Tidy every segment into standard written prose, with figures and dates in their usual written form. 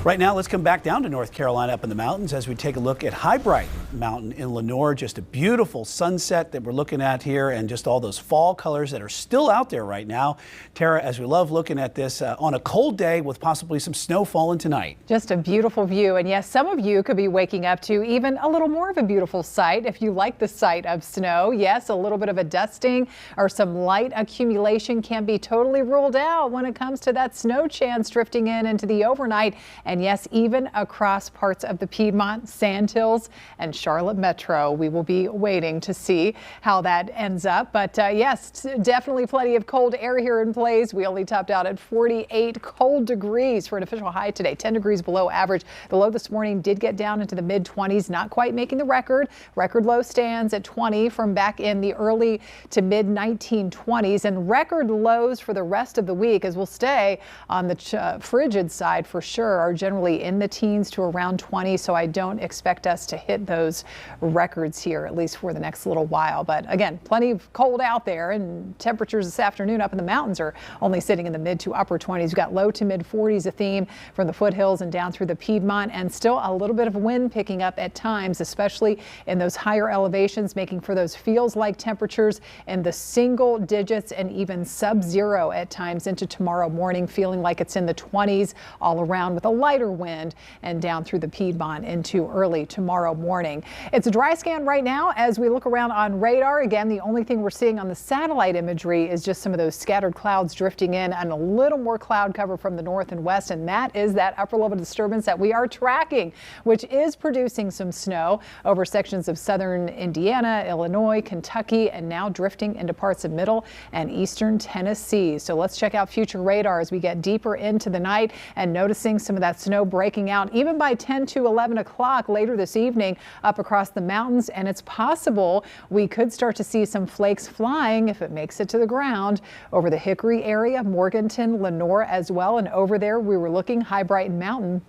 Right now, let's come back down to North Carolina up in the mountains as we take a look at High Bright Mountain in Lenoir. Just a beautiful sunset that we're looking at here and just all those fall colors that are still out there right now. Tara, as we love looking at this on a cold day with possibly some snow falling tonight. Just a beautiful view. And yes, some of you could be waking up to even a little more of a beautiful sight if you like the sight of snow. Yes, a little bit of a dusting or some light accumulation can be totally ruled out when it comes to that snow chance drifting into the overnight. And yes, even across parts of the Piedmont, Sandhills, and Charlotte Metro. We will be waiting to see how that ends up. But yes, definitely plenty of cold air here in place. We only topped out at 48 cold degrees for an official high today, 10 degrees below average. The low this morning did get down into the mid-20s, not quite making the record. Record low stands at 20 from back in the early to mid-1920s, and record lows for the rest of the week, as we'll stay on the frigid side for sure, are generally in the teens to around 20. So I don't expect us to hit those records here, at least for the next little while. But again, plenty of cold out there, and temperatures this afternoon up in the mountains are only sitting in the mid to upper 20s. We've got low to mid 40s, a theme from the foothills and down through the Piedmont, and still a little bit of wind picking up at times, especially in those higher elevations, making for those feels like temperatures in the single digits and even sub-zero at times into tomorrow morning, feeling like it's in the 20s all around with a lighter wind and down through the Piedmont into early tomorrow morning. It's a dry scan right now as we look around on radar. Again, the only thing we're seeing on the satellite imagery is just some of those scattered clouds drifting in and a little more cloud cover from the north and west. And that is that upper level disturbance that we are tracking, which is producing some snow over sections of southern Indiana, Illinois, Kentucky, and now drifting into parts of middle and eastern Tennessee. So let's check out future radar as we get deeper into the night and noticing some of that snow breaking out even by 10 to 11 o'clock later this evening up across the mountains. And it's possible we could start to see some flakes flying if it makes it to the ground over the Hickory area, Morganton, Lenoir as well. And over there we were looking High Bright Mountain.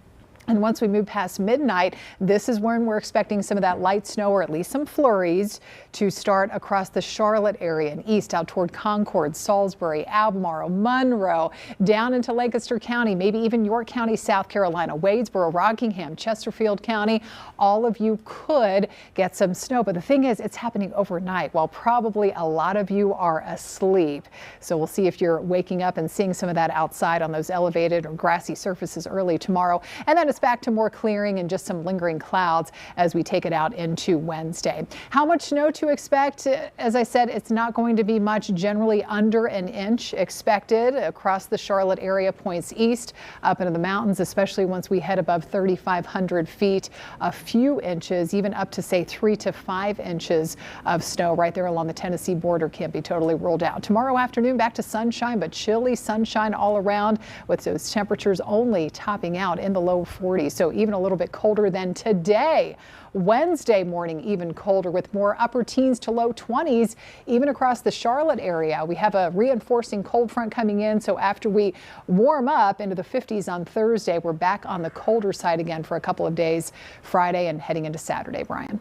And once we move past midnight, this is when we're expecting some of that light snow or at least some flurries to start across the Charlotte area and east out toward Concord, Salisbury, Albemarle, Monroe, down into Lancaster County, maybe even York County, South Carolina, Wadesboro, Rockingham, Chesterfield County. All of you could get some snow. But the thing is, it's happening overnight while probably a lot of you are asleep. So we'll see if you're waking up and seeing some of that outside on those elevated or grassy surfaces early tomorrow. And then it's back to more clearing and just some lingering clouds as we take it out into Wednesday. How much snow to expect? As I said, it's not going to be much, generally under an inch expected across the Charlotte area, points east up into the mountains, especially once we head above 3,500 feet. A few inches, even up to say 3 to 5 inches of snow right there along the Tennessee border can't be totally ruled out. Tomorrow afternoon back to sunshine, but chilly sunshine all around with those temperatures only topping out in the low 40s. So even a little bit colder than today. Wednesday morning, even colder with more upper teens to low 20s, even across the Charlotte area. We have a reinforcing cold front coming in. So after we warm up into the 50s on Thursday, we're back on the colder side again for a couple of days, Friday and heading into Saturday, Brian.